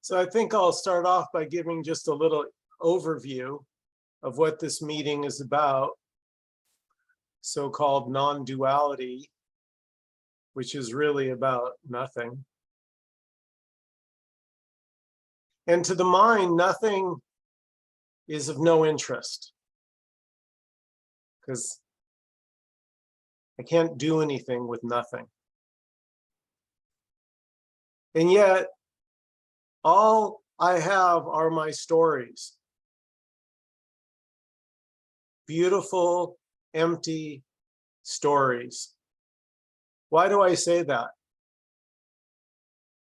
So I think I'll start off by giving just a little overview of what this meeting is about, so-called non-duality, which is really about nothing. And to the mind, nothing is of no interest, because I can't do anything with nothing. And yet, all I have are my stories. Beautiful, empty stories. Why do I say that?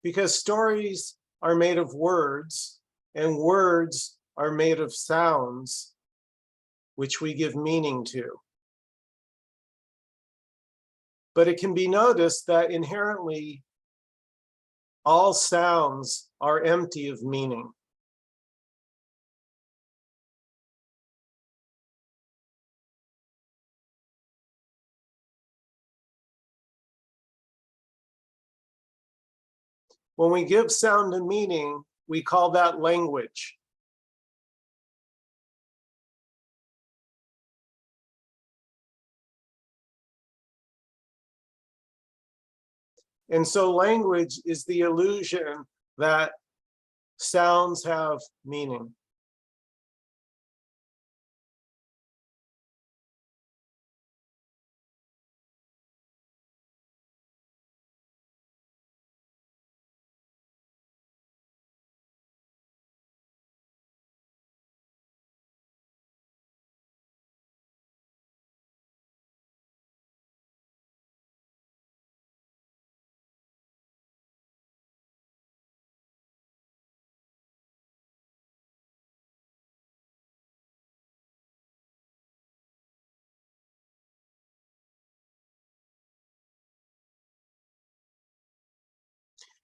Because stories are made of words, and words are made of sounds, which we give meaning to. But it can be noticed that inherently, all sounds are empty of meaning. When we give sound a meaning, we call that language. And so language is the illusion that sounds have meaning.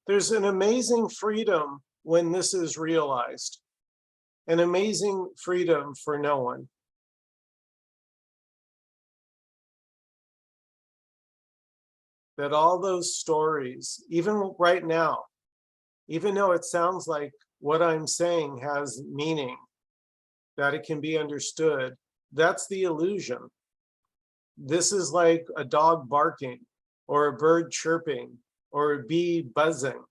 There's an amazing freedom when this is realized, an amazing freedom for no one. That all those stories, even right now, even though it sounds like what I'm saying has meaning, that it can be understood, that's the illusion. This is like a dog barking, or a bird chirping, or a bee buzzing.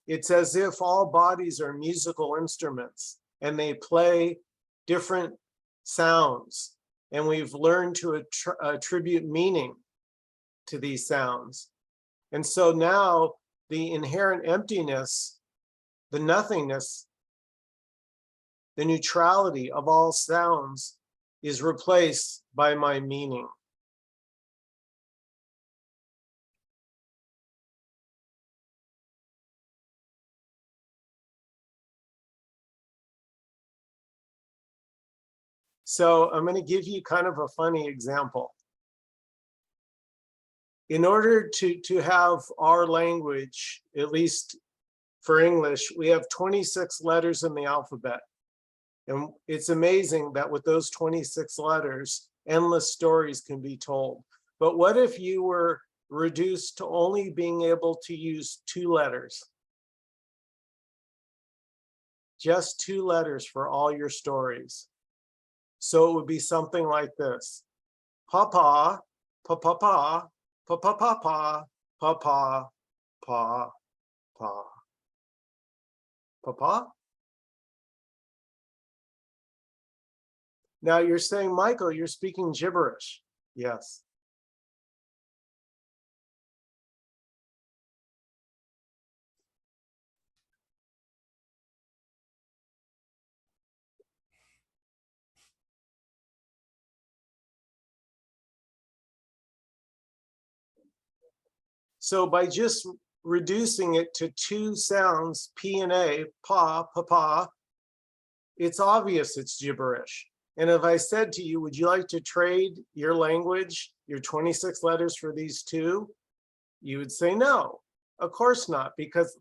It's as if all bodies are musical instruments and they play different sounds, and we've learned to attribute meaning to these sounds. And so now the inherent emptiness, the nothingness, the neutrality of all sounds is replaced by my meaning. So I'm going to give you kind of a funny example. In order to have our language, at least for English, we have 26 letters in the alphabet. And it's amazing that with those 26 letters, endless stories can be told. But what if you were reduced to only being able to use 2 letters? Just 2 letters for all your stories. So it would be something like this: papa, pa-pa-pa, pa-pa-pa-pa, pa-pa, pa, pa. Papa? Now you're saying, Michael, you're speaking gibberish. Yes. So by just reducing it to 2 sounds, P and A, pa, pa, it's obvious it's gibberish. And if I said to you, would you like to trade your language, your 26 letters for these 2? You would say no, of course not, because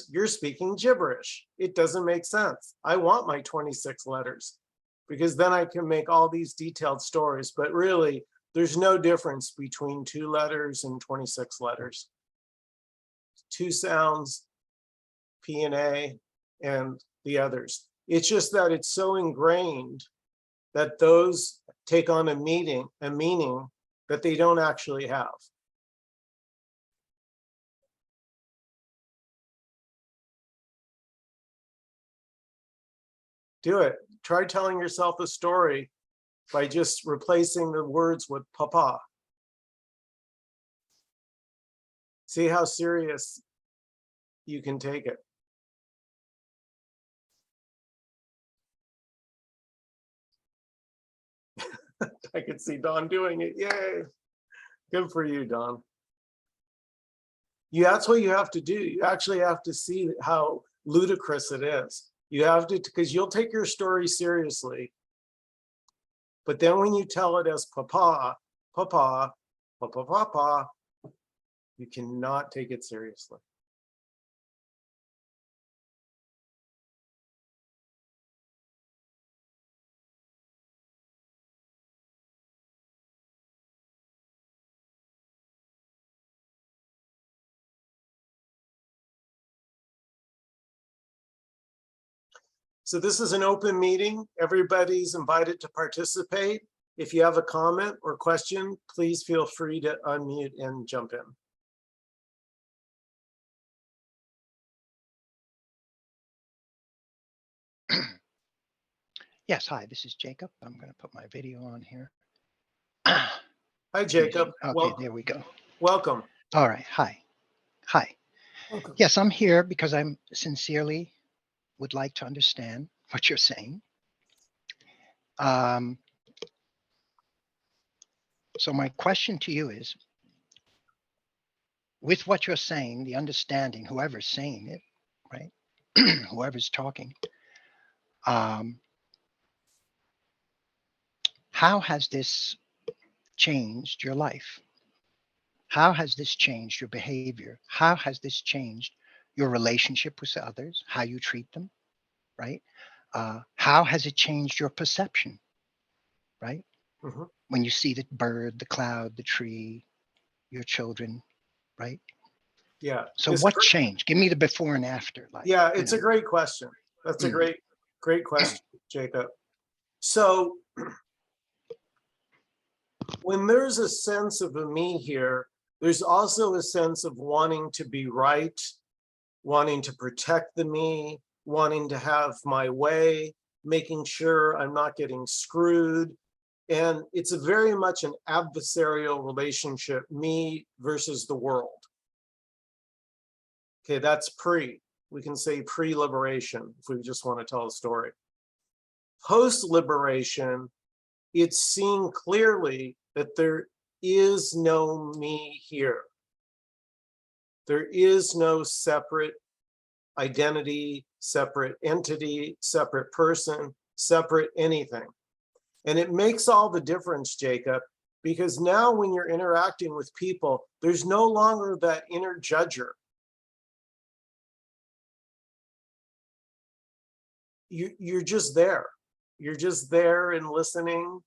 you're speaking gibberish. It doesn't make sense. I want my 26 letters because then I can make all these detailed stories, but really there's no difference between 2 letters and 26 letters. 2 sounds, P and A, and the others. It's just that it's so ingrained that those take on a meaning that they don't actually have. Do it. Try telling yourself a story by just replacing the words with papa. See how serious you can take it. I could see Don doing it. Yay. Good for you, Don. That's what you have to do. You actually have to see how ludicrous it is. You have to, because you'll take your story seriously. But then when you tell it as papa, papa, papa, papa, you cannot take it seriously. So this is an open meeting. Everybody's invited to participate. If you have a comment or question, please feel free to unmute and jump in. Yes, hi, this is Jacob. I'm going to put my video on here. Hi, Jacob. Okay, there we go. Welcome. All right, hi. Hi. Welcome. Yes, I'm here because I sincerely would like to understand what you're saying. So my question to you is, with what you're saying, the understanding, whoever's saying it, right? Whoever's talking, how has this changed your life? How has this changed your behavior? How has this changed your relationship with others? How you treat them, right? How has it changed your perception, right? Mm-hmm. When you see the bird, the cloud, the tree, your children, right? Yeah. So what changed? Give me the before and after. Like, yeah, it's a great question. That's a great question, Jacob. So when there's a sense of a me here, there's also a sense of wanting to be right, wanting to protect the me, wanting to have my way, making sure I'm not getting screwed. And it's a very much an adversarial relationship, me versus the world. Okay, that's we can say pre-liberation if we just want to tell a story. Post-liberation, it's seeing clearly that there is no me here. There is no separate identity, separate entity, separate person, separate anything. And it makes all the difference, Jacob, because now when you're interacting with people, there's no longer that inner judger. You're just there. You're just there and listening.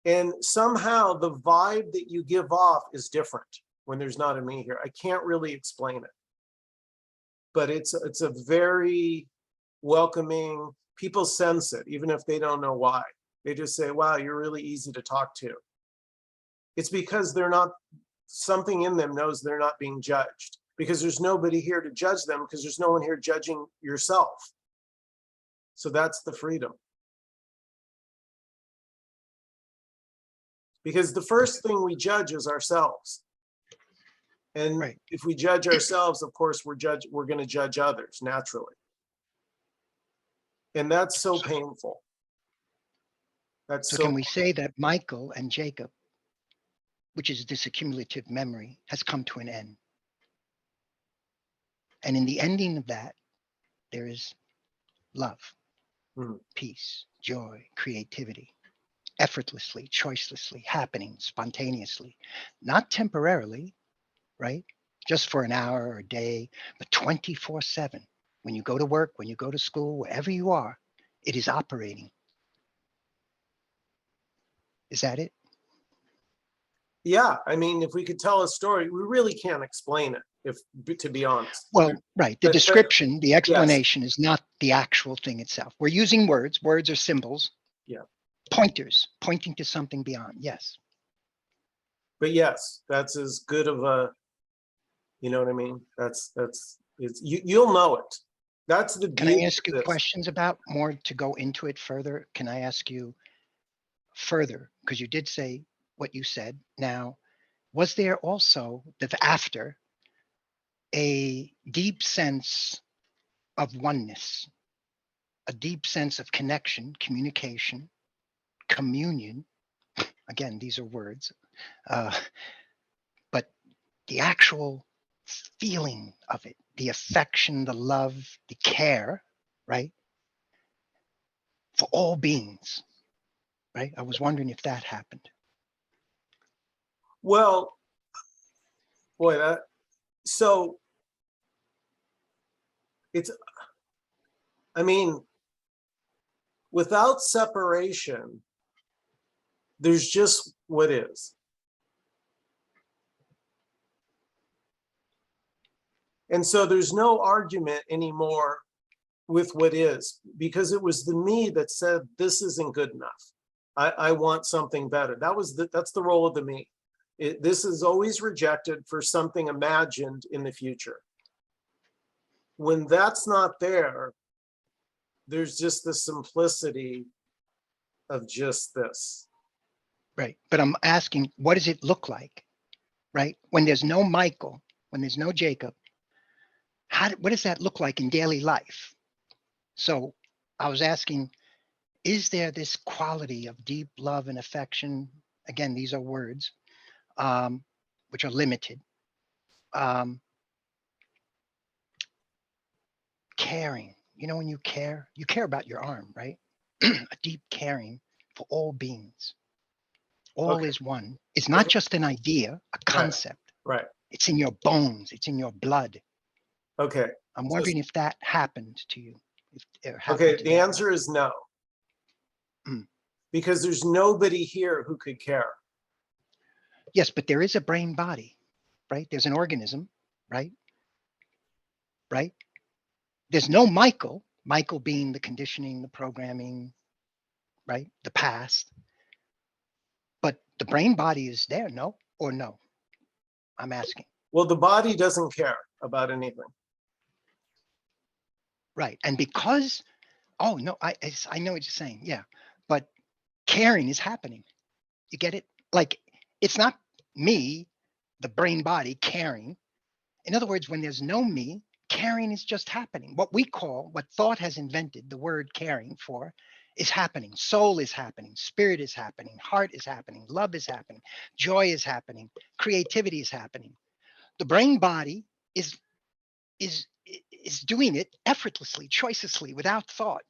And somehow the vibe that you give off is different when there's not a me here. I can't really explain it. But it's a very welcoming, people sense it, even if they don't know why. They just say, wow, you're really easy to talk to. It's because they're not, something in them knows they're not being judged, because there's nobody here to judge them, because there's no one here judging yourself. So that's the freedom. Because the first thing we judge is ourselves. And if we judge ourselves, of course, we're going to judge others naturally. And that's so painful. So can we say that Michael and Jacob, which is this accumulative memory, has come to an end? And in the ending of that, there is love, peace, joy, creativity, effortlessly, choicelessly, happening spontaneously, not temporarily, right? Just for an hour or a day, but 24/7. When you go to work, when you go to school, wherever you are, it is operating. Is that it? Yeah, I mean, if we could tell a story, we really can't explain it. to be honest. Well, right. The But description, the yes, explanation is not the actual thing itself. We're using words. Words are symbols. yeah. Pointers, pointing to something beyond. Yes. But yes, that's as good of a, you know what I mean? It's you'll know it. That's the Can I beauty ask of you this. questions about more to go into it further? Can I ask you further? Because you did say what you said. Now, was there also after a deep sense of oneness, a deep sense of connection, communication, communion? Again, these are words, uh, but the actual feeling of it, the affection, the love, the care, right? For all beings, right? I was wondering if that happened. Well, boy, so it's, I mean, without separation, there's just what is. And so there's no argument anymore with what is, because it was the me that said, this isn't good enough. I want something better. That's the role of the me. This is always rejected for something imagined in the future. When that's not there, there's just the simplicity of just this. Right. But I'm asking, what does it look like, right? When there's no Michael, when there's no Jacob, what does that look like in daily life? So I was asking, is there this quality of deep love and affection? Again, these are words, which are limited. Caring. You know, when you care about your arm, right? A deep caring for all beings. All Okay. is one. It's not just an idea, a concept. Right. It's in your bones. It's in your blood. Okay. I'm wondering if that happened to you. Okay, the answer is no. Because there's nobody here who could care. Yes, but there is a brain body, right? There's an organism, right? Right? There's no Michael being the conditioning, the programming, right? The past. But the brain body is there, no? Or no? I'm asking. Well, the body doesn't care about anything. Right. And because, oh, no, I know what you're saying. Yeah. But caring is happening. You get it? Like, it's not me, the brain body, caring. In other words, when there's no me, caring is just happening. What thought has invented the word caring for is happening. Soul is happening. Spirit is happening. Heart is happening. Love is happening. Joy is happening. Creativity is happening. The brain body is doing it effortlessly, choicelessly, without thought,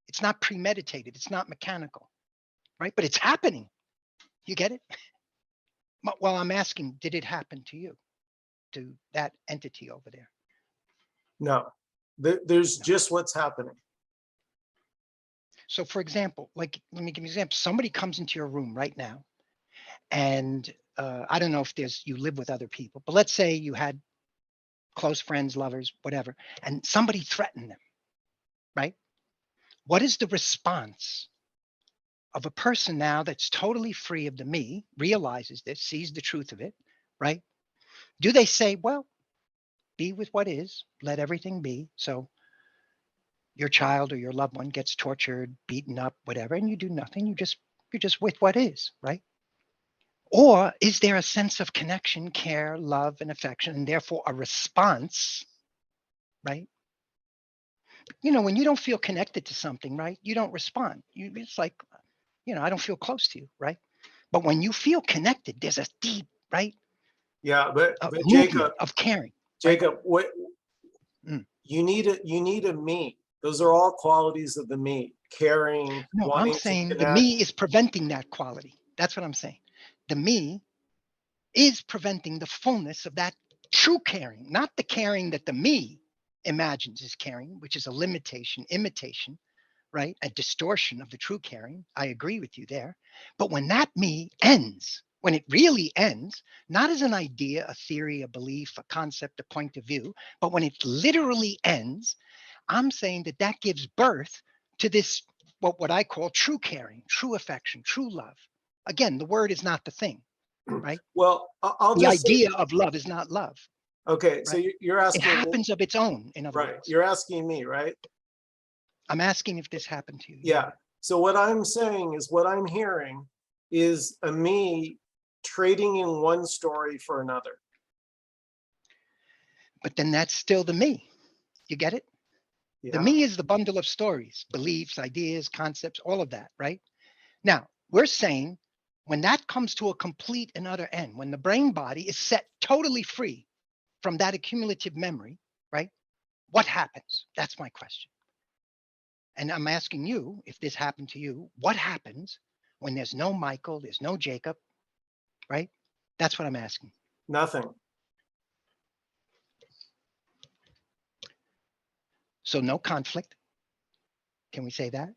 it's not premeditated. It's not mechanical, right? But it's happening. You get it? Well, I'm asking, did it happen to you, to that entity over there? No, there's just what's happening. So for example, like, let me give you an example. Somebody comes into your room right now, and I don't know if you live with other people, but let's say you had close friends, lovers, whatever, and somebody threatened them, right? What is the response of a person now that's totally free of the me, realizes this, sees the truth of it, right? Do they say, well, be with what is, let everything be? So your child or your loved one gets tortured, beaten up, whatever, and you do nothing. You're just with what is, right? Or is there a sense of connection, care, love, and affection, and therefore a response, right? You know, when you don't feel connected to something, right, you don't respond. It's like, I don't feel close to you, right? But when you feel connected, there's a deep, right? Yeah, but Movement of caring. Jacob, right? what you need a me. Those are all qualities of the me. Caring, No, I'm wanting to saying the connect. me is preventing that quality. That's what I'm saying. The me is preventing the fullness of that true caring, not the caring that the me imagines is caring, which is a limitation, imitation, right? A distortion of the true caring. I agree with you there. But when that me ends, When it really ends, not as an idea, a theory, a belief, a concept, a point of view, but when it literally ends, I'm saying that that gives birth to this, what I call true caring, true affection, true love. Again, the word is not the thing, right? Well, I'll The just say, idea of love is not love, okay, so right? you're It asking me, happens of its own, in other right? words. You're asking me, right? I'm asking if this happened to you. Yeah. So what I'm saying is what I'm hearing is a me trading in one story for another. But then that's still the me. You get it? The Yeah. me is the bundle of stories, beliefs, ideas, concepts, all of that, right? Now, we're saying when that comes to a complete and utter end, when the brain body is set totally free from that accumulative memory, right? What happens? That's my question. And I'm asking you, if this happened to you, what happens when there's no Michael, there's no Jacob, right? That's what I'm asking. Nothing. So no conflict. Can we say that?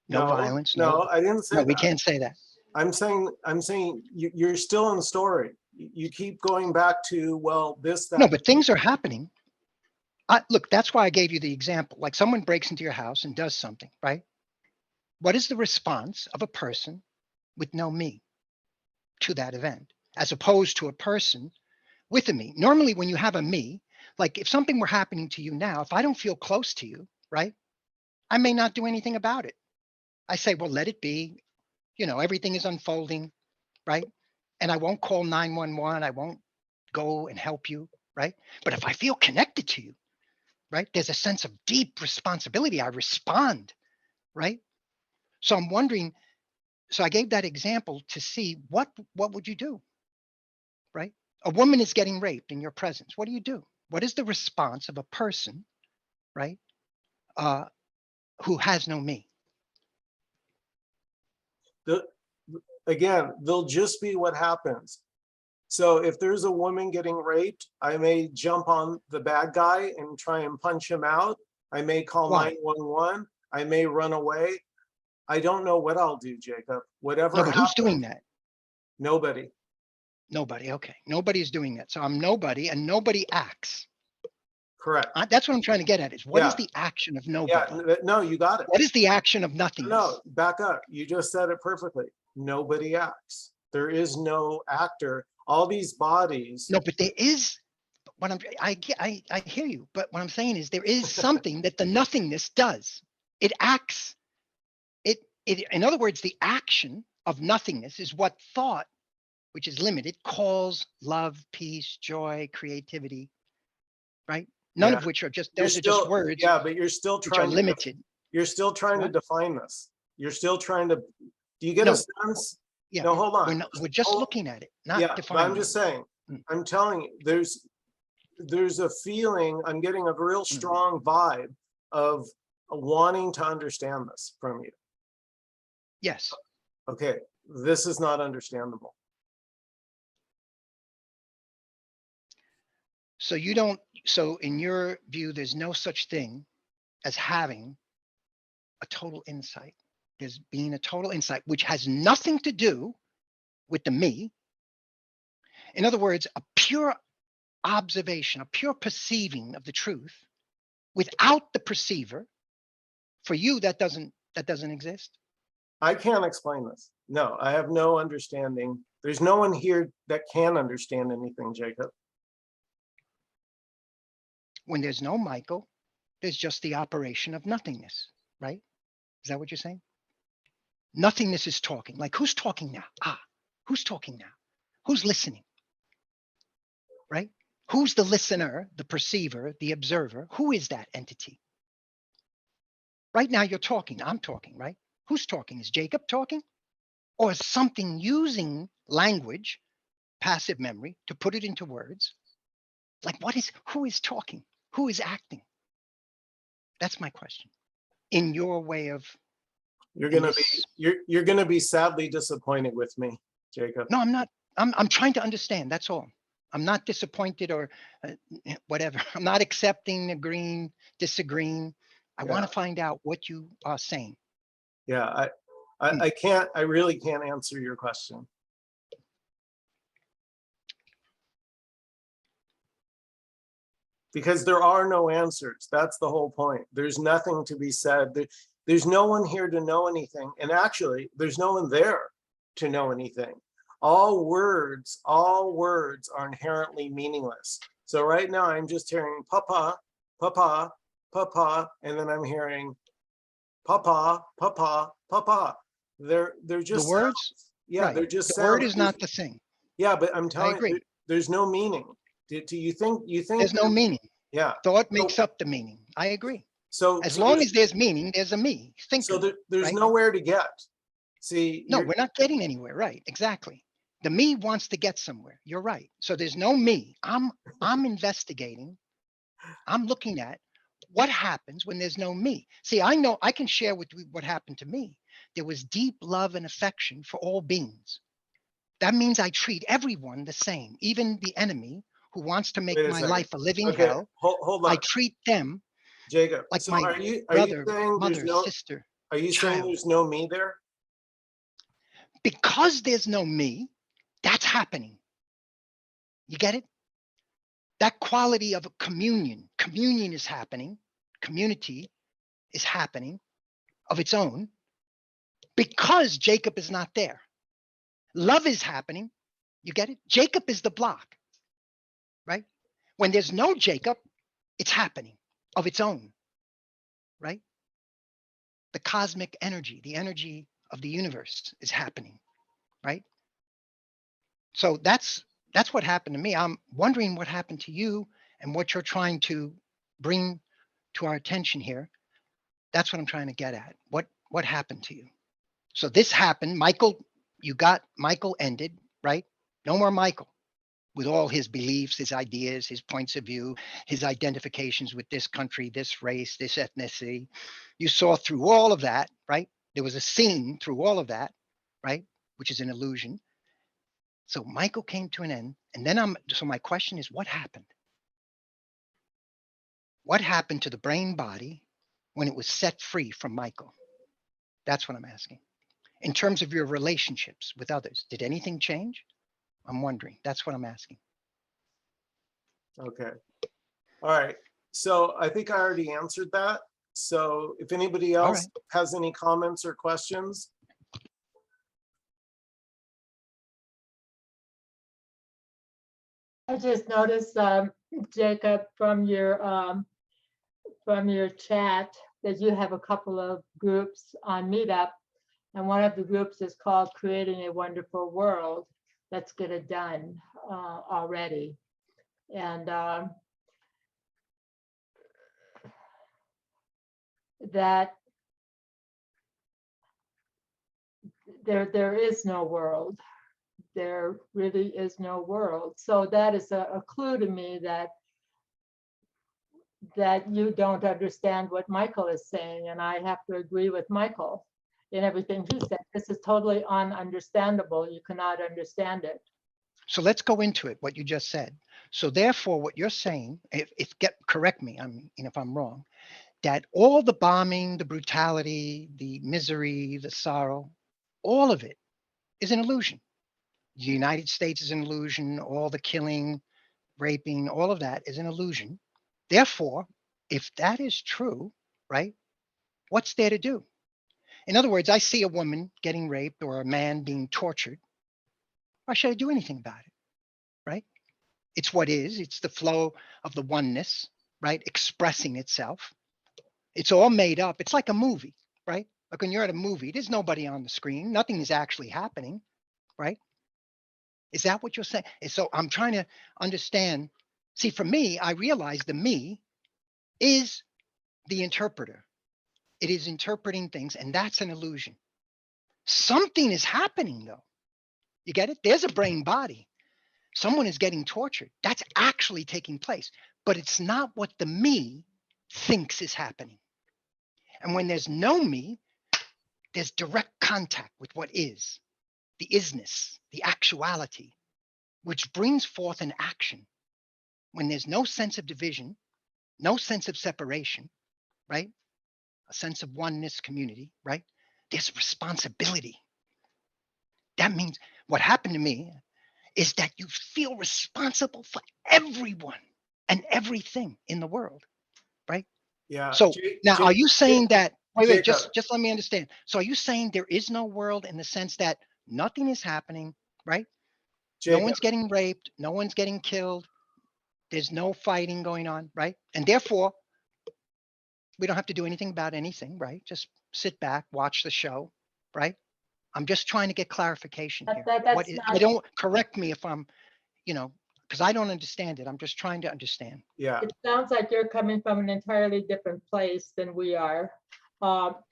No No, violence. no, I didn't say No, we that. can't say that. I'm saying you're still in the story. You keep going back to, well, this, No, that. but things are happening. Look, that's why I gave you the example. Like someone breaks into your house and does something, right? What is the response of a person with no me to that event, as opposed to a person with a me? Normally, when you have a me, like if something were happening to you now, if I don't feel close to you, right, I may not do anything about it. I say, well, let it be. Everything is unfolding, right? And I won't call 911. I won't go and help you, right? But if I feel connected to you, right, there's a sense of deep responsibility. I respond, right? So I'm wondering, so I gave that example to see what would you do, right? A woman is getting raped in your presence. What do you do? What is the response of a person, right, uh, who has no me? The, again, they'll just be what happens. So if there's a woman getting raped, I may jump on the bad guy and try and punch him out. I may call Why? 911. I may run away. I don't know what I'll do, Jacob. No, Whatever but who's happens, doing that? nobody. Nobody. Okay. Nobody's doing that. So I'm nobody and nobody acts. Correct. That's what I'm trying to get at is what is Yeah. the action of Yeah. nobody? No, you got it. What is the action of No, nothingness? back up. You just said it perfectly. Nobody acts. There is no actor. All these bodies. No, but there is what I hear you, but what I'm saying is there is something that the nothingness does. It acts. It in other words, the action of nothingness is what thought, which is limited, calls love, peace, joy, creativity, right? None Yeah. of which are just You're those are just still, words yeah, but you're still which are trying to, limited. you're still trying to What? define this. You're still trying to, do you get a No, sense? yeah, No, hold on. we're just Hold, looking at it, not yeah, but I'm defining it. just saying, Mm, I'm telling you, there's a feeling, I'm getting a real mm. strong vibe of wanting to understand this from you. Yes. Okay, this is not understandable. So you don't, so in your view, there's no such thing as having a total insight. There's being a total insight, which has nothing to do with the me. In other words, a pure observation, a pure perceiving of the truth without the perceiver. For you, that doesn't exist. I can't explain this. No, I have no understanding. There's no one here that can understand anything, Jacob. When there's no Michael, there's just the operation of nothingness, right? Is that what you're saying? Nothingness is talking. Like who's talking now? Who's talking now? Who's listening? Right? Who's the listener, the perceiver, the observer? Who is that entity? Right now you're talking. I'm talking, right? Who's talking? Is Jacob talking? Or is something using language, passive memory, to put it into words? Like who is talking? Who is acting? That's my question. In your way of You're in gonna be this. you're gonna be sadly disappointed with me, Jacob. No, I'm not. I'm trying to understand. That's all. I'm not disappointed or whatever. I'm not accepting, agreeing, disagreeing. I want Yeah, to find out what you are saying. yeah. Hmm. I can't. I really can't answer your question. because there are no answers. That's the whole point. There's nothing to be said. There's no one here to know anything. And actually, there's no one there to know anything. All words are inherently meaningless. So right now I'm just hearing papa, papa, papa, and then I'm hearing papa, papa, papa. They're The just words, sounds. Yeah, right. they're just The sounds. word is not the thing. Yeah, but I'm I telling you, agree. there's no meaning. Do you think There's no meaning. yeah. Thought So, makes up the meaning. I agree. so As long as there's meaning, there's a me thinker, there's right? nowhere to get. See, No, we're not getting anywhere. Right. Exactly. The me wants to get somewhere. You're right. So there's no me. I'm investigating. I'm looking at what happens when there's no me. See, I know I can share with you what happened to me. There was deep love and affection for all beings. That means I treat everyone the same, even the enemy who wants to make wait a my second. life a living Okay, hell. hold I on, treat them Jacob. like So my are you brother, saying mother, sister, are you saying child. there's no me there? Because there's no me, that's happening. You get it? That quality of a communion is happening. Community is happening of its own because Jacob is not there. Love is happening. You get it? Jacob is the block, right? When there's no Jacob, it's happening of its own, right? The cosmic energy, the energy of the universe is happening, right? So that's what happened to me. I'm wondering what happened to you and what you're trying to bring to our attention here. That's what I'm trying to get at. What happened to you? So this happened. Michael ended, right? No more Michael with all his beliefs, his ideas, his points of view, his identifications with this country, this race, this ethnicity. You saw through all of that, right? There was a scene through all of that, right? Which is an illusion. So Michael came to an end. And then so my question is, what happened? What happened to the brain body when it was set free from Michael? That's what I'm asking. In terms of your relationships with others, did anything change? I'm wondering. That's what I'm asking. Okay. All right. So I think I already answered that. So if anybody All else right. has any comments or questions. I just noticed, Jacob, from your chat that you have a couple of groups on Meetup, and one of the groups is called Creating a Wonderful World. Let's get it done already. And that there is no world. There really is no world. So that is a clue to me that you don't understand what Michael is saying. And I have to agree with Michael in everything he said. This is totally ununderstandable. You cannot understand it. So let's go into it, what you just said. So therefore, what you're saying, correct me, if I'm wrong, that all the bombing, the brutality, the misery, the sorrow, all of it is an illusion. The United States is an illusion. All the killing, raping, all of that is an illusion. Therefore, if that is true, right, what's there to do? In other words, I see a woman getting raped or a man being tortured. Why should I do anything about it, right? It's what is. It's the flow of the oneness, right, expressing itself. It's all made up. It's like a movie, right? Like when you're at a movie, there's nobody on the screen. Nothing is actually happening, right? Is that what you're saying? And so I'm trying to understand. See, for me, I realize the me is the interpreter. It is interpreting things, and that's an illusion. Something is happening, though. You get it? There's a brain body. Someone is getting tortured. That's actually taking place, but it's not what the me thinks is happening. And when there's no me, there's direct contact with what is, the isness, the actuality, which brings forth an action. When there's no sense of division, no sense of separation, right? A sense of oneness, community, right? There's responsibility. That means what happened to me is that you feel responsible for everyone. and everything in the world, right? Yeah. So now, are you saying that? Wait, Jacob. just let me understand. So, are you saying there is no world in the sense that nothing is happening, right? Jacob. No one's getting raped, no one's getting killed. There's no fighting going on, right? And therefore, we don't have to do anything about anything, right? Just sit back, watch the show, right? I'm just trying to get clarification here. That's I don't, correct me if I'm, because I don't understand it. I'm just trying to understand. Yeah. It sounds like you're coming from an entirely different place than we are.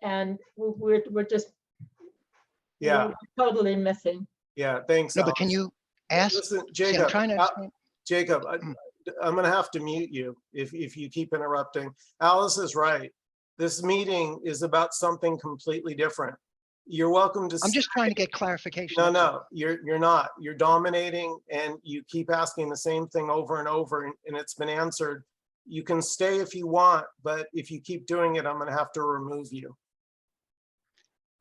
And we're just we're totally missing. Yeah, thanks. No, but can you ask? Listen, See, Jacob, I'm trying to understand. Jacob, I'm going to have to mute you if you keep interrupting. Alice is right. This meeting is about something completely different. You're welcome to. I'm just trying to get clarification. No, you're not. You're dominating, and you keep asking the same thing over and over, and it's been answered. You can stay if you want, but if you keep doing it, I'm going to have to remove you.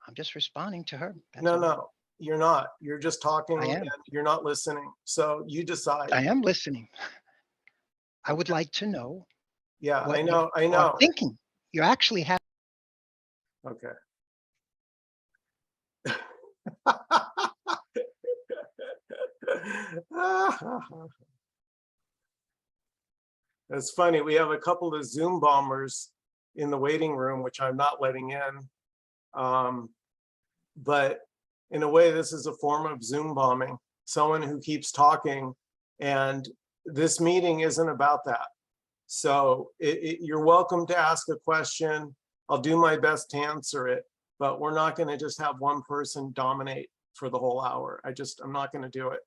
I'm just responding to her. No, you're not. You're just talking and you're not listening. So you decide. I am listening. I would like to know. Yeah, what I know. you are thinking. You actually have. Okay. It's funny. We have a couple of Zoom bombers in the waiting room, which I'm not letting in. But in a way, this is a form of Zoom bombing. Someone who keeps talking, and this meeting isn't about that. So you're welcome to ask a question. I'll do my best to answer it, but we're not going to just have one person dominate for the whole hour. I'm not going to do it.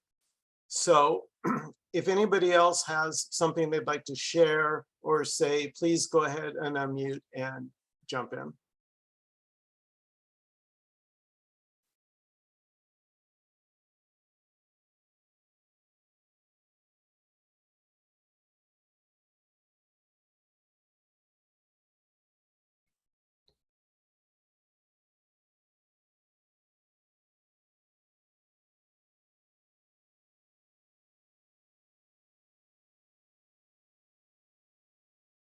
So if anybody else has something they'd like to share or say, please go ahead and unmute and jump in.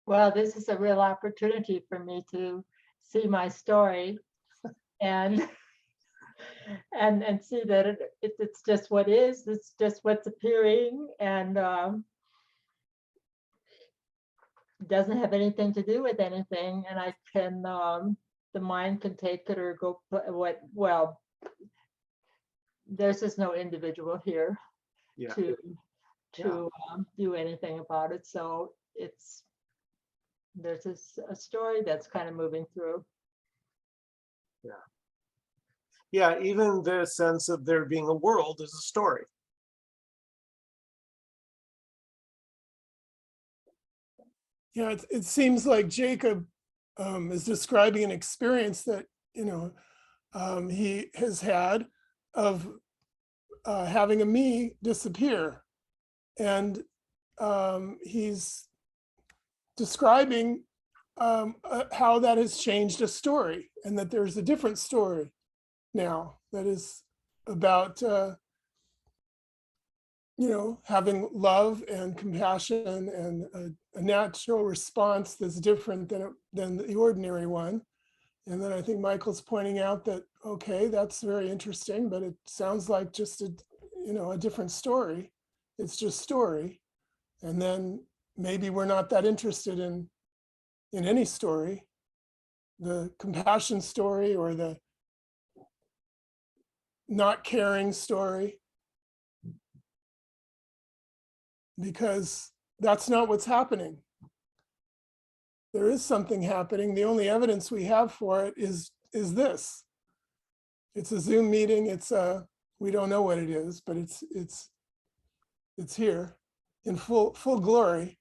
Well, this is a real opportunity for me to see my story and and see that it's just what is, it's just what's appearing, and doesn't have anything to do with anything, and I can the mind can take it or go well, there's just no individual here to do anything about it. So there's a story that's kind of moving through. Yeah, even the sense of there being a world is a story. Yeah, it seems like Jacob is describing an experience that, he has had of having a me disappear. And he's describing how that has changed a story, and that there's a different story now that is about having love and compassion and a natural response that's different than the ordinary one. And then I think Michael's pointing out that, okay, that's very interesting, but it sounds like just a different story. It's just story. And then maybe we're not that interested in any story, the compassion story or the not caring story, because that's not what's happening. There is something happening. The only evidence we have for it is this. It's a Zoom meeting. We don't know what it is, but it's here in full glory.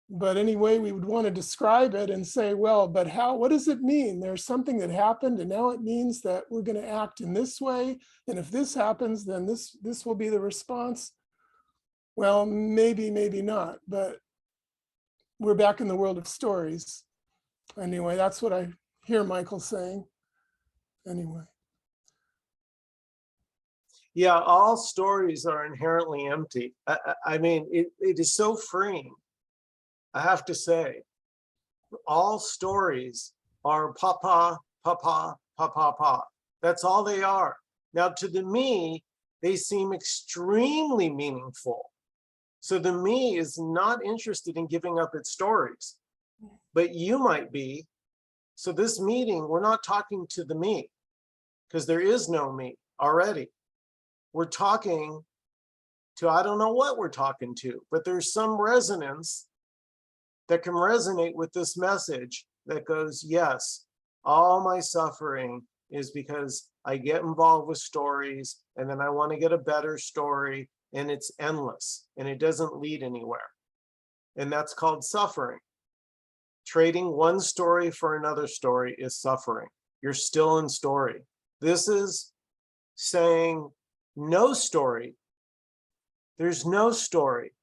But anyway, we would want to describe it and say, well, but what does it mean? There's something that happened, and now it means that we're going to act in this way. And if this happens, then this will be the response. Well, maybe not, but we're back in the world of stories. Anyway, that's what I hear Michael saying. Anyway. Yeah, all stories are inherently empty. I mean, it is so freeing. I have to say, all stories are papa, papa, papa, papa. That's all they are. Now, to the me, they seem extremely meaningful. So the me is not interested in giving up its stories, but you might be. So this meeting, we're not talking to the me because there is no me already. We're talking to, I don't know what we're talking to, but there's some resonance that can resonate with this message that goes, yes, all my suffering is because I get involved with stories and then I want to get a better story and it's endless and it doesn't lead anywhere. And that's called suffering. Trading one story for another story is suffering. You're still in story. This is saying no story. There's no story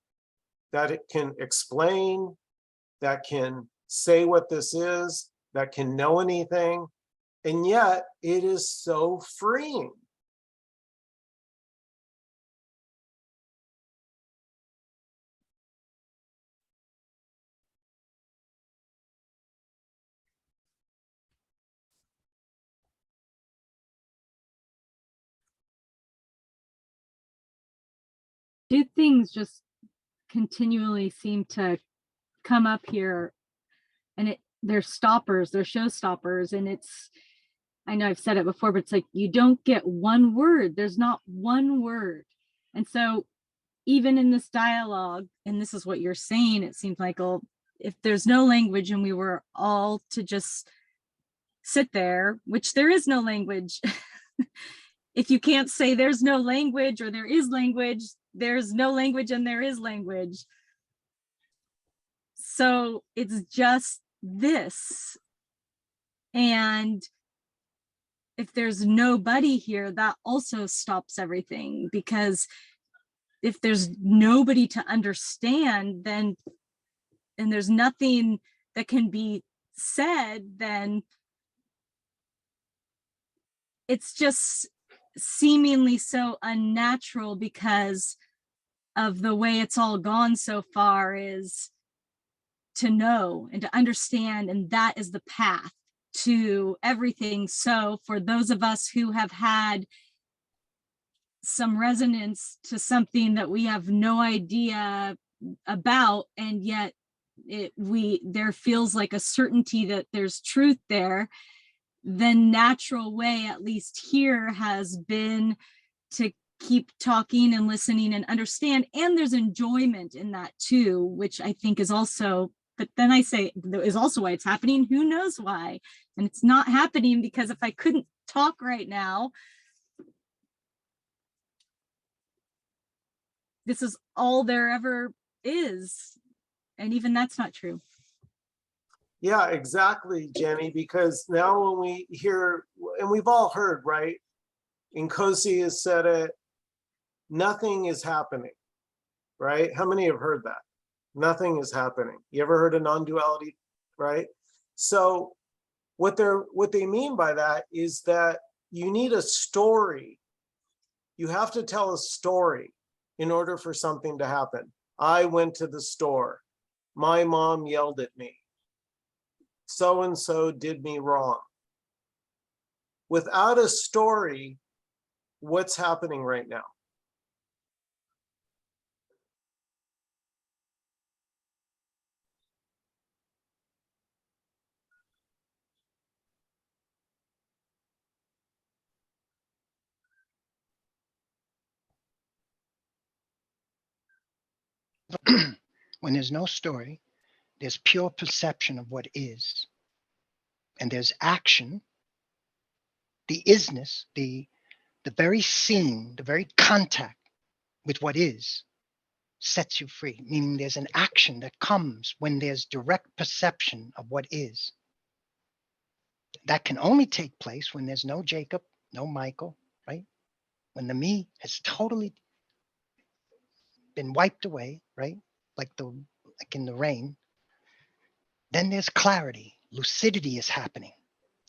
that it can explain, that can say what this is, that can know anything. And yet it is so freeing. Do things just continually seem to come up here, and they're stoppers, they're showstoppers, and it's, I know I've said it before, but it's like you don't get one word. There's not one word. And so even in this dialogue, and this is what you're saying, it seems like, oh, if there's no language and we were all to just sit there, which there is no language. If you can't say there's no language or there is language, there's no language and there is language. So it's just this. And if there's nobody here, that also stops everything, because if there's nobody to understand, then, and there's nothing that can be said, then it's just seemingly so unnatural because of the way it's all gone so far, is to know and to understand, and that is the path to everything. So for those of us who have had some resonance to something that we have no idea about, and yet there feels like a certainty that there's truth there, the natural way, at least here, has been to keep talking and listening and understand. And there's enjoyment in that too, which I think is also, but then I say is also why it's happening. Who knows why? And it's not happening because if I couldn't talk right now, this is all there ever is. And even that's not true. Yeah, exactly, Jenny, because now when we hear, and we've all heard, right? Nkosi has said it, nothing is happening, right? How many have heard that? Nothing is happening. You ever heard of non-duality, right? So what they mean by that is that you need a story. You have to tell a story in order for something to happen. I went to the store. My mom yelled at me. So-and-so did me wrong. Without a story, what's happening right now? When there's no story, there's pure perception of what is. And there's action, the isness, the very scene, the very contact with what is sets you free, meaning there's an action that comes when there's direct perception of what is. That can only take place when there's no Jacob, no Michael, right? When the me has totally been wiped away, right? Like in the rain. Then there's clarity. Lucidity is happening.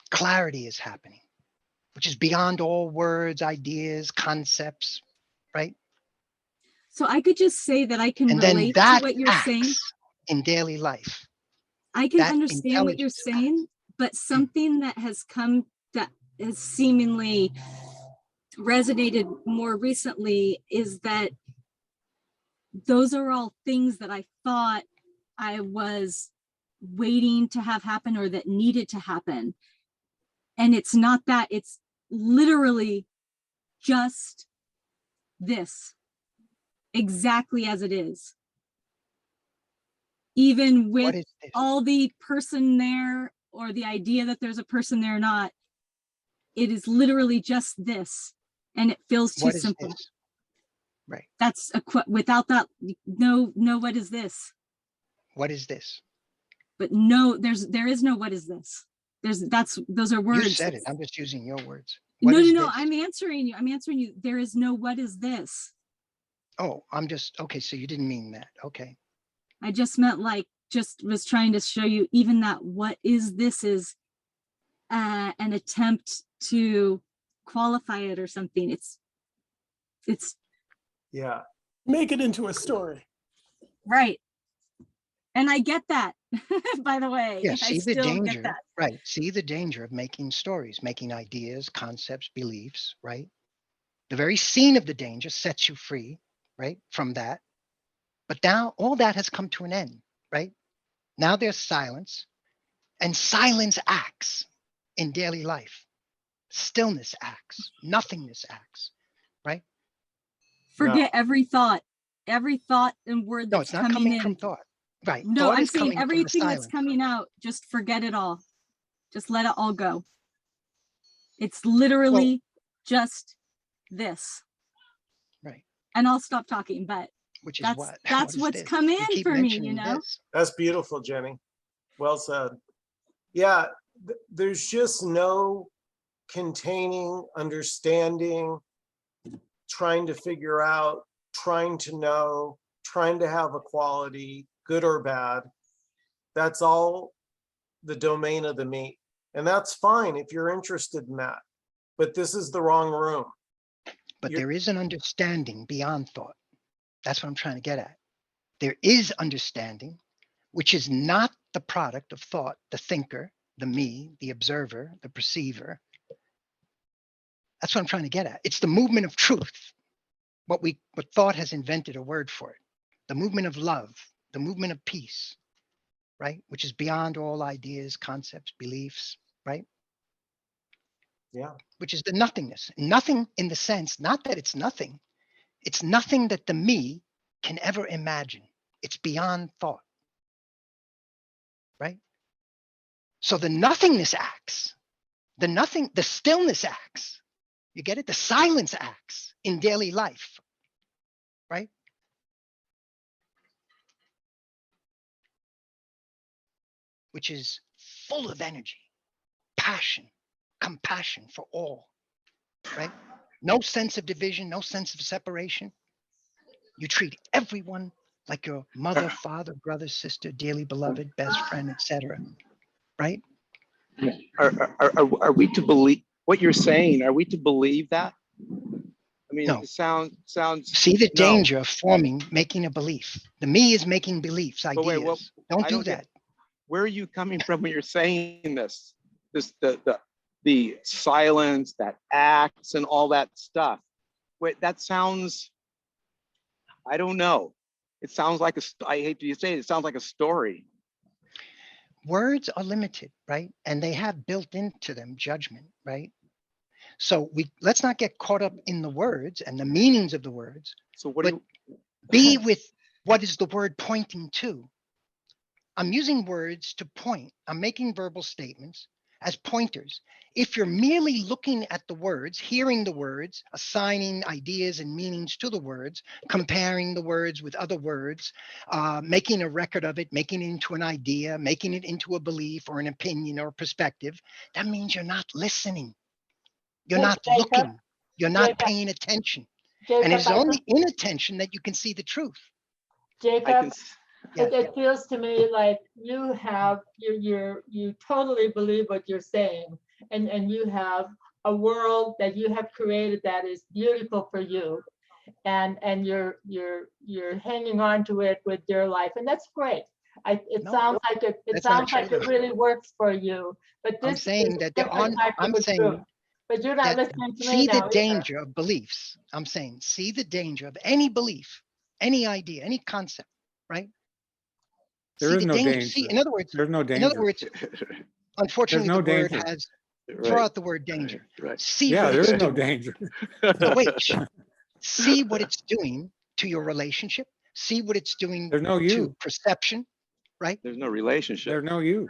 Clarity is happening. which is beyond all words, ideas, concepts, right? So I could just say that I can And then relate to that what you're saying. acts in daily life. I can That understand what you're intelligence saying, but something that has come that has seemingly resonated more recently is that those are all things that I thought I was waiting to have happen or that needed to happen. And it's not that, it's literally just this, exactly as it is. Even What with is this? all the person there or the idea that there's a person there or not, it is literally just this. And it feels too What is simple. this? Right. That's a without that, no, what is this? What is this? But no, there is no what is this. Those are words. You said it. I'm just using your words. What No, is no, this? I'm answering you. There is no what is this. Oh, I'm just, okay, so you didn't mean that. Okay. I just meant like, just was trying to show you even that what is this is an attempt to qualify it or something. It's Yeah. Make it into a story. right. And I get that, by the way. Yeah, I see the still get danger, that. right? See the danger of making stories, making ideas, concepts, beliefs, right? The very scene of the danger sets you free, right, from that. But now all that has come to an end, right? Now there's silence, and silence acts in daily life. Stillness acts, nothingness acts, right? Forget every thought and word No, that's it's not coming coming in. from thought, right? No, Thought I'm is saying coming from the everything that's silence. coming out, just forget it all. Just let it all go. It's literally just this. Right. And I'll stop talking, but Which is that's what? that's What is what's this? come You in keep for me, mentioning you know? this. That's beautiful, Jenny. Well said. Yeah, there's just no containing, understanding, trying to figure out, trying to know, trying to have a quality, good or bad. That's all the domain of the me. And that's fine if you're interested in that. But this is the wrong room. But You're- there is an understanding beyond thought. That's what I'm trying to get at. There is understanding, which is not the product of thought, the thinker, the me, the observer, the perceiver. That's what I'm trying to get at. It's the movement of truth, what thought has invented a word for it. The movement of love, the movement of peace, right? Which is beyond all ideas, concepts, beliefs, right? Yeah. Which is the nothingness. Nothing in the sense, not that it's nothing that the me can ever imagine. It's beyond thought, right? So the nothingness acts, the stillness acts. You get it? The silence acts in daily life, right? Which is full of energy, passion, compassion for all, right? No sense of division, no sense of separation. You treat everyone like your mother, father, brother, sister, dearly beloved, best friend, etc. Right? Are we to believe what you're saying? Are we to believe that? I mean, No. it sounds. See the No. danger of making a belief. The me is making beliefs, But ideas. wait, well, Don't I do don't that. Where are you coming from when you're saying this? The silence, that acts, and all that stuff. Wait, that sounds. I don't know. It sounds like I hate to say it. It sounds like a story. Words are limited, right? And they have built into them judgment, right? So let's not get caught up in the words and the meanings of the words. So what but do you? Be with what is the word pointing to. I'm using words to point. I'm making verbal statements as pointers. If you're merely looking at the words, hearing the words, assigning ideas and meanings to the words, comparing the words with other words, making a record of it, making it into an idea, making it into a belief or an opinion or perspective, that means you're not listening. You're Hey, not Jacob, looking. You're not Jacob, paying attention. Jacob, And it is only in attention that you can see the truth. Jacob, Yeah. it feels to me like you totally believe what you're saying, and you have a world that you have created that is beautiful for you, and you're hanging on to it with your life, and that's great. It No, sounds like it that's not sounds like true. it really works for you, but I'm this is saying a that they're different on, type of I'm a saying group. But you're not that listening to me see the now either. danger of beliefs. I'm saying, see the danger of any belief, any idea, any concept, right? There See is the no danger. danger. See, in other words, There's no in other danger. words, unfortunately, no the word danger. has, Right. throw out the word danger. Right. See Yeah, what there it's is no doing. danger. No, wait, see what it's doing to your relationship. See what it's doing There's no to you. perception, right? There's no relationship. There's no you.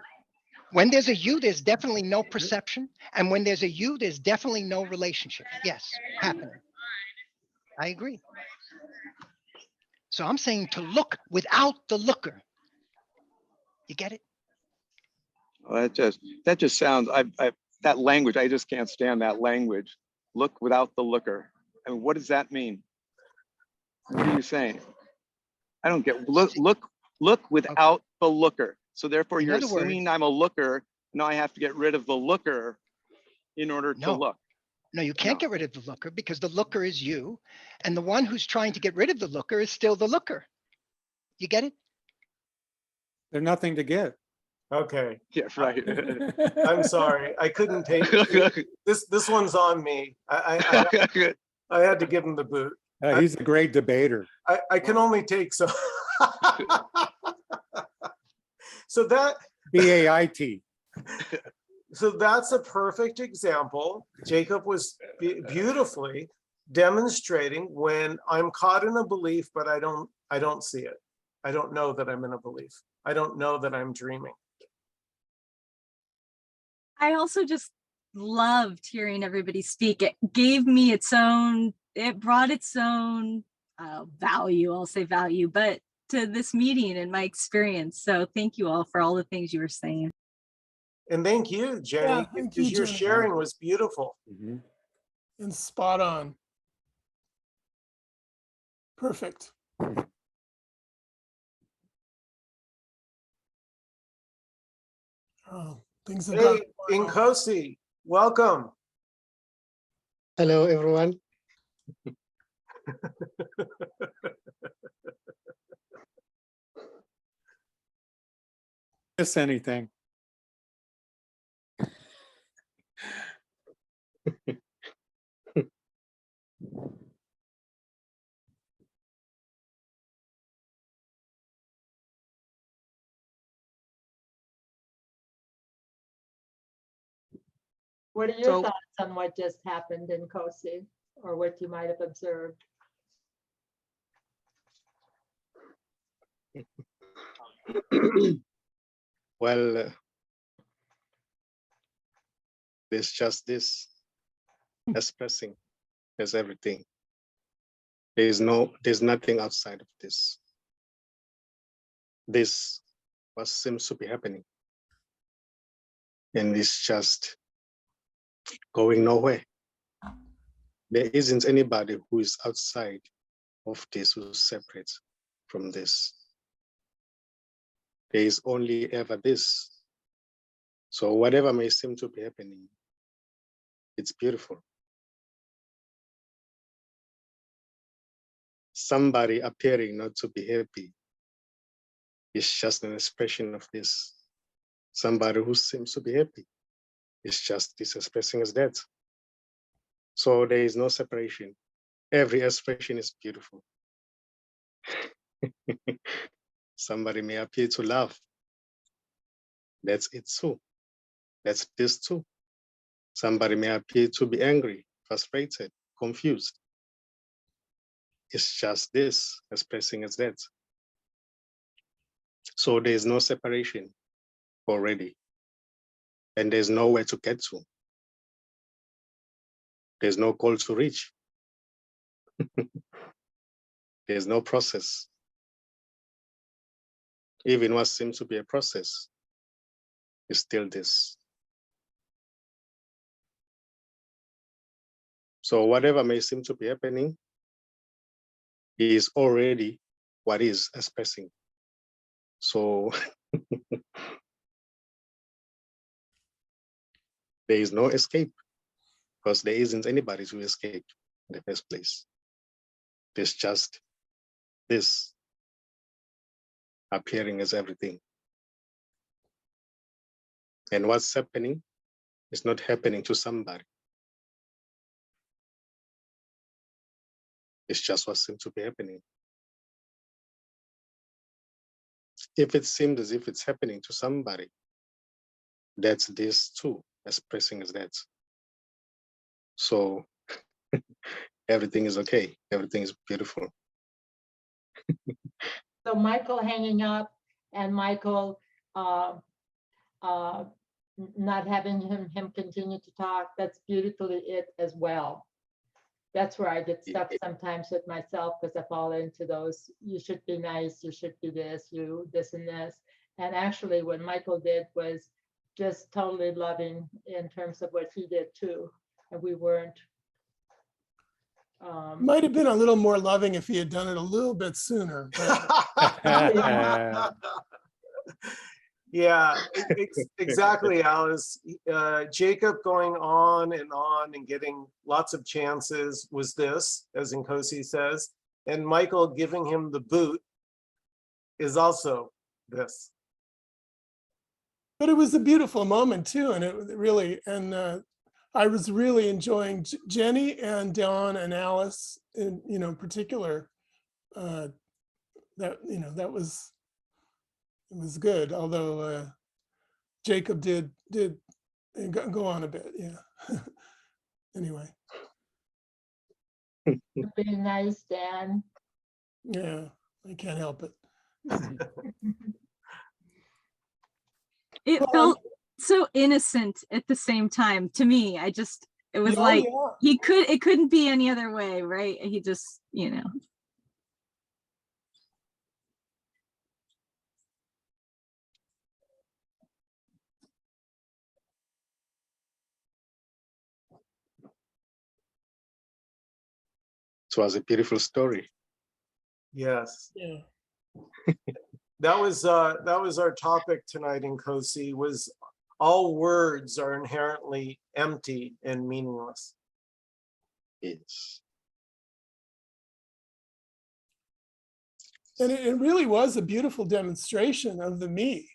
When there's a you, there's definitely no perception. And when there's a you, there's definitely no relationship. Yes, happening. I agree. So I'm saying to look without the looker. You get it? Well, that just sounds, that language, I just can't stand that language. Look without the looker. I mean, what does that mean? What are you saying? I don't get, look without the looker. So therefore In you're other assuming words- I'm a looker. Now I have to get rid of the looker in order to No. look. No, you can't No. get rid of the looker because the looker is you. And the one who's trying to get rid of the looker is still the looker. You get it? There's nothing to get. Okay, Yeah, right. I'm sorry. I couldn't take this one's on me. I had to give him the boot. He's a great debater. I can only take so. So that BAIT. so that's a perfect example. Jacob was beautifully demonstrating when I'm caught in a belief, but I don't see it. I don't know that I'm in a belief. I don't know that I'm dreaming. I also just loved hearing everybody speak. It gave me its own, it brought its own value, I'll say value, but to this meeting and my experience. So thank you all for all the things you were saying. And thank you, Jenny, Yeah, thank because you, your Jenny. sharing was beautiful. Mhm. And spot on. Perfect. Oh, things have gone. Hey, Nkosi, welcome. Hello, everyone. Miss anything? What are your So- thoughts on what just happened in Nkosi, or what you might have observed? Well, there's just this expressing. There's everything. There's nothing outside of this. This what seems to be happening. And it's just going nowhere. There isn't anybody who is outside of this, who's separate from this. There is only ever this. So whatever may seem to be happening, it's beautiful. Somebody appearing not to be happy is just an expression of this. Somebody who seems to be happy is just this expressing as that. So there is no separation. Every expression is beautiful. Somebody may appear to laugh. That's it too. That's this too. Somebody may appear to be angry, frustrated, confused. It's just this expressing as that. So there's no separation already. And there's nowhere to get to. There's no goal to reach. There's no process. Even what seems to be a process is still this. So whatever may seem to be happening is already what is expressing. So there is no escape. because there isn't anybody to escape in the first place. There's just this appearing as everything. And what's happening is not happening to somebody. It's just what seems to be happening. If it seems as if it's happening to somebody, that's this too, expressing as that. So everything is okay. Everything is beautiful. So Michael hanging up and Michael not having him continue to talk, that's beautifully it as well. That's where I get stuck sometimes with myself, because I fall into those, you should be nice, you should be this, you this and this. And actually what Michael did was just totally loving in terms of what he did too. And we weren't. Might have been a little more loving if he had done it a little bit sooner. But Yeah, exactly, Alice. Jacob going on and getting lots of chances was this, as Nkosi says, and Michael giving him the boot is also this. but it was a beautiful moment too, and it really, and I was really enjoying Jenny and Dawn and Alice in, in particular. That that was, it was good. Although Jacob did go on a bit, yeah. Anyway, Be nice, Dan. yeah, I can't help it. It Well, felt so innocent at the same time to me. It was oh, like yeah. it couldn't be any other way, right? He just, It was a beautiful story. Yes, Yeah. that was our topic tonight, Nkosi, was all words are inherently empty and meaningless. Yes. And it really was a beautiful demonstration of the me,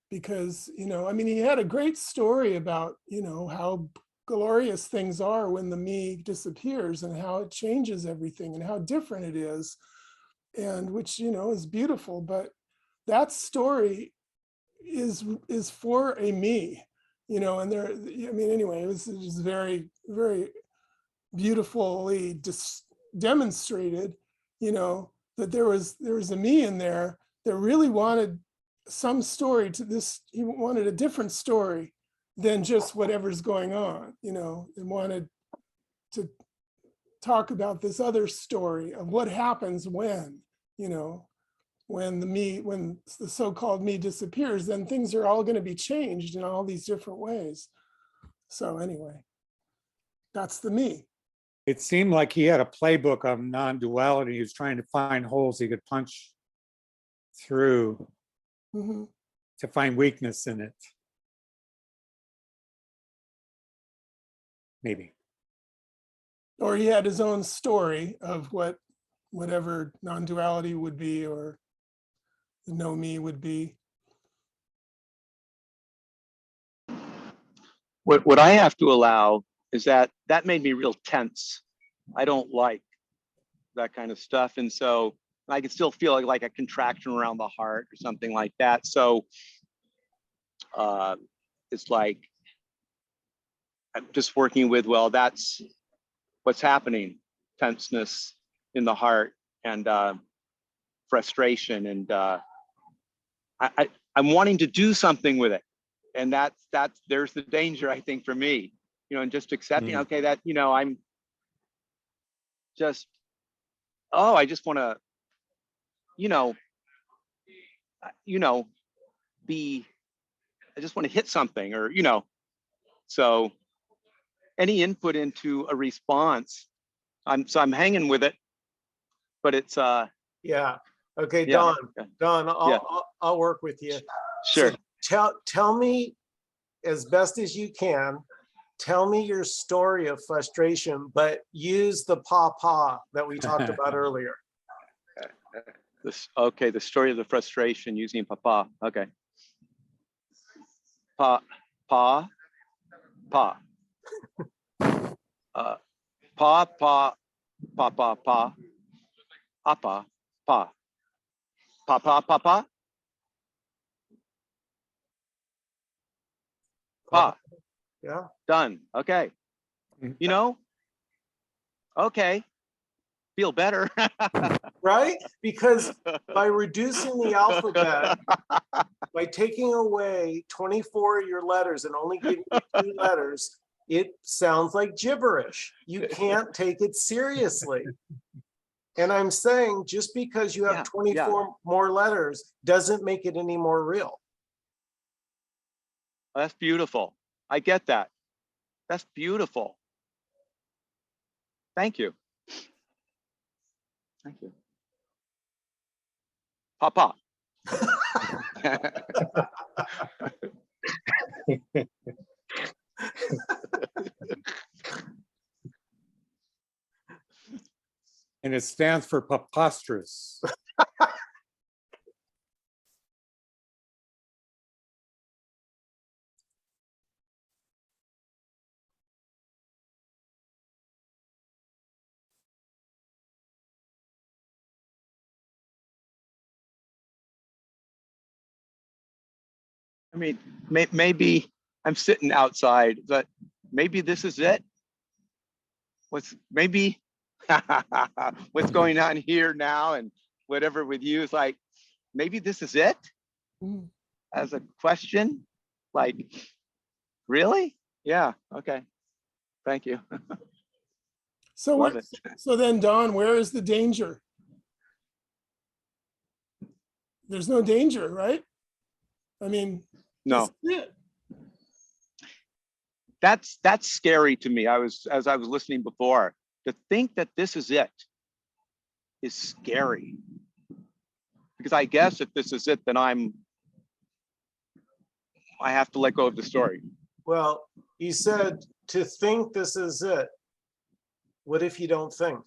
because, I mean, he had a great story about, how glorious things are when the me disappears and how it changes everything and how different it is, and which, is beautiful. But that story is for a me, and there, I mean, anyway, it was just very, very beautifully demonstrated, that there was a me in there that really wanted some story to this. He wanted a different story than just whatever's going on, and wanted to talk about this other story of what happens when, when the so-called me disappears, then things are all going to be changed in all these different ways. So anyway, that's the me. It seemed like he had a playbook of non-duality. He was trying to find holes he could punch through to find weakness in it. Maybe. Or he had his own story of whatever non-duality would be, or the no me would be. What I have to allow is that made me real tense. I don't like that kind of stuff. And so I can still feel like a contraction around the heart or something like that. So it's like, I'm just working with, well, that's what's happening, tenseness in the heart and frustration. And I'm wanting to do something with it. And there's the danger, I think, for me, and just accepting, okay, that, I'm just, I just want to, I just want to hit something, or, so any input into a response, I'm hanging with it, but it's, Yeah. Okay, yeah. Don, Yeah. I'll work with you. Sure. So tell me as best as you can, tell me your story of frustration, but use the pa that we talked about earlier. Okay, the story of the frustration using papa. Okay. Pa. Pa. Pa. Pa. Pa. Pa. Pa. Pa. Apa. Pa. Pa. Pa. Pa. Pa. Pa. Yeah. Done. Okay. You know? Okay. Feel better. Right? Because by reducing the alphabet, by taking away 24 of your letters and only giving you 2 letters, it sounds like gibberish. You can't take it seriously. And I'm saying just because you have 24 more letters doesn't make it any more real. That's beautiful. I get that. That's beautiful. Thank you. Thank you. Papa. And it stands for preposterous. I mean, maybe I'm sitting outside, but maybe this is it. Maybe what's going on here now and whatever with you is like, maybe this is it? As a question, like, really? Yeah, okay. Thank you. So Love it. so then, Don, where is the danger? There's no danger, right? I mean, No. this is it. That's scary to me. As I was listening before, to think that this is it is scary. Because I guess if this is it, then I have to let go of the story. Well, you said to think this is it. What if you don't think?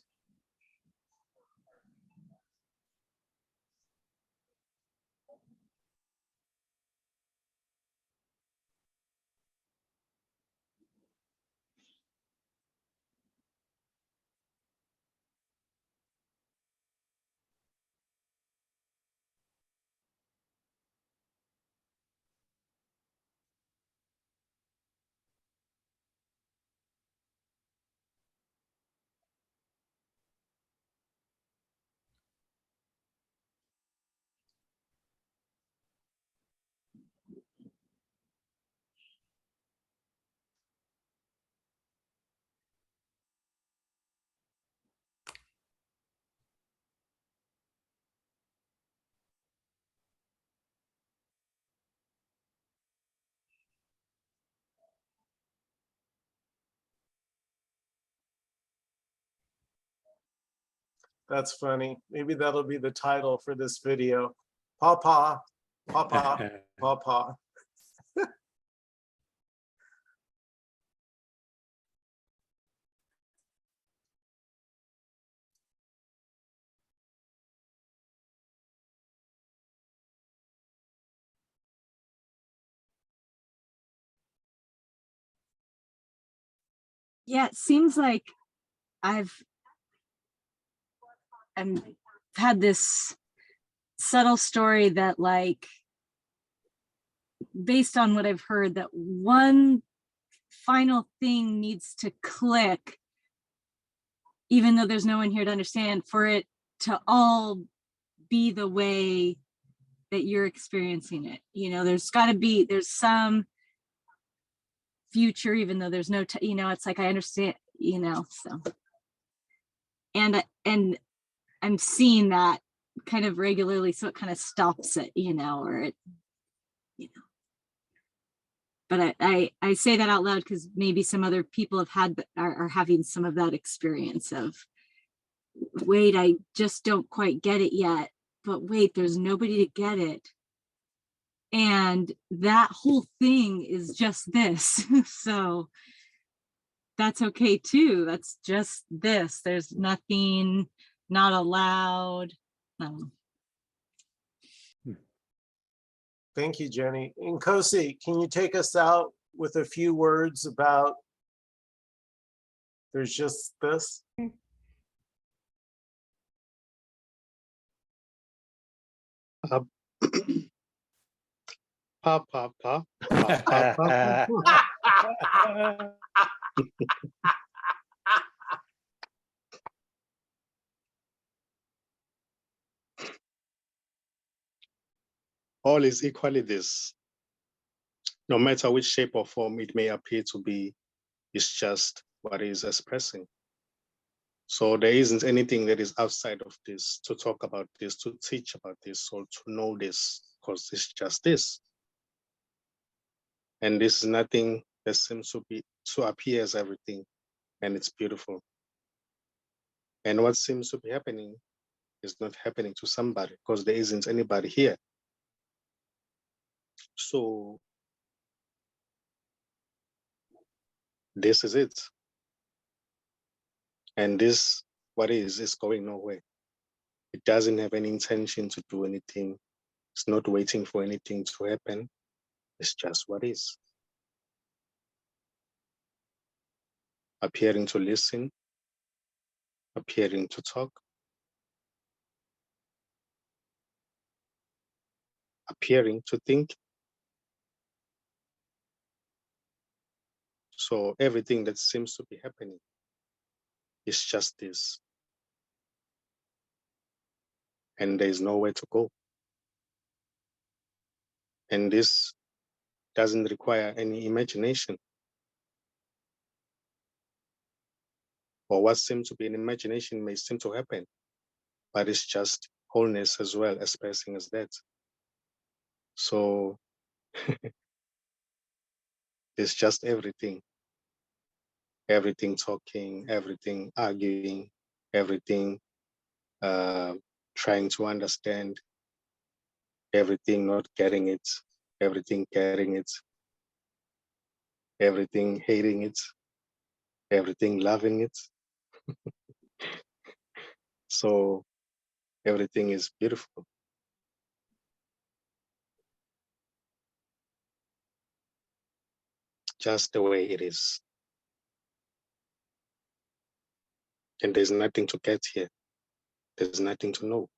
That's funny. Maybe that'll be the title for this video. Papa, papa, papa. Yeah, it seems like I've had this subtle story that, like, based on what I've heard, that one final thing needs to click, even though there's no one here to understand, for it to all be the way that you're experiencing it. You know, there's some future, even though there's no, it's like, I understand, so. And I'm seeing that kind of regularly, so it kind of stops it, or it, but I say that out loud because maybe some other people are having some of that experience of, wait, I just don't quite get it yet, but wait, there's nobody to get it. And that whole thing is just this. So that's okay too. That's just this. There's nothing not allowed. Thank you, Jenny. Nkosi, can you take us out with a few words about there's just this? Pa, pa, pa, pa, pa, pa. All is equally this. No matter which shape or form it may appear to be, it's just what it is expressing. So there isn't anything that is outside of this to talk about this, to teach about this, or to know this, because it's just this. And this is nothing that seems to appear as everything, and it's beautiful. And what seems to be happening is not happening to somebody, because there isn't anybody here. So this is it. And this, what is going nowhere. It doesn't have any intention to do anything. It's not waiting for anything to happen. It's just what is. Appearing to listen, appearing to talk, appearing to think. So everything that seems to be happening is just this. And there's nowhere to go. And this doesn't require any imagination. Or what seems to be an imagination may seem to happen, but it's just wholeness as well, expressing as that. So it's just everything. Everything talking, everything arguing, everything trying to understand, everything not getting it, everything getting it, everything hating it, everything loving it. So everything is beautiful. Just the way it is. And there's nothing to get here. There's nothing to know.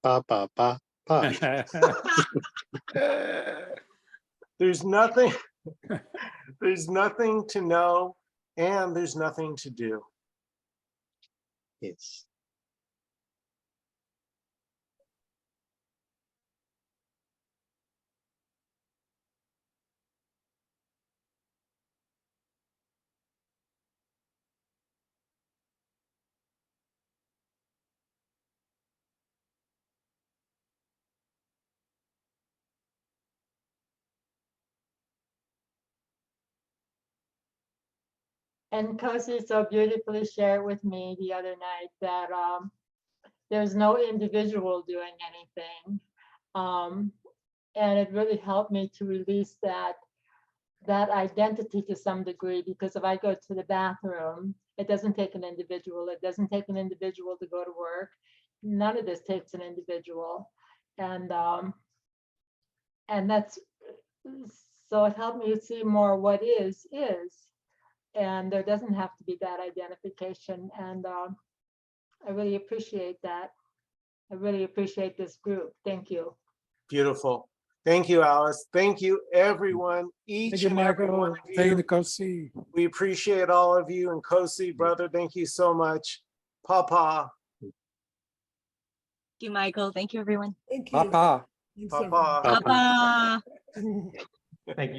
Pa, pa, pa, pa. There's nothing, there's nothing to know, and there's nothing to do. Yes. And Nkosi so beautifully shared with me the other night that there's no individual doing anything. And it really helped me to release that identity to some degree, because if I go to the bathroom, it doesn't take an individual. It doesn't take an individual to go to work. None of this takes an individual. And that's, so it helped me see more what is. And there doesn't have to be that identification. And I really appreciate that. I really appreciate this group. Thank you. Beautiful. Thank you, Alice. Thank you, everyone. Each Thank you, and every one Michael. of Thank you, you. Nkosi. We appreciate all of you. And Nkosi, brother, thank you so much. Papa. Thank you, Michael. Thank you, everyone. Thank you. Papa. Thanks, Papa. everyone. Papa. Thank you.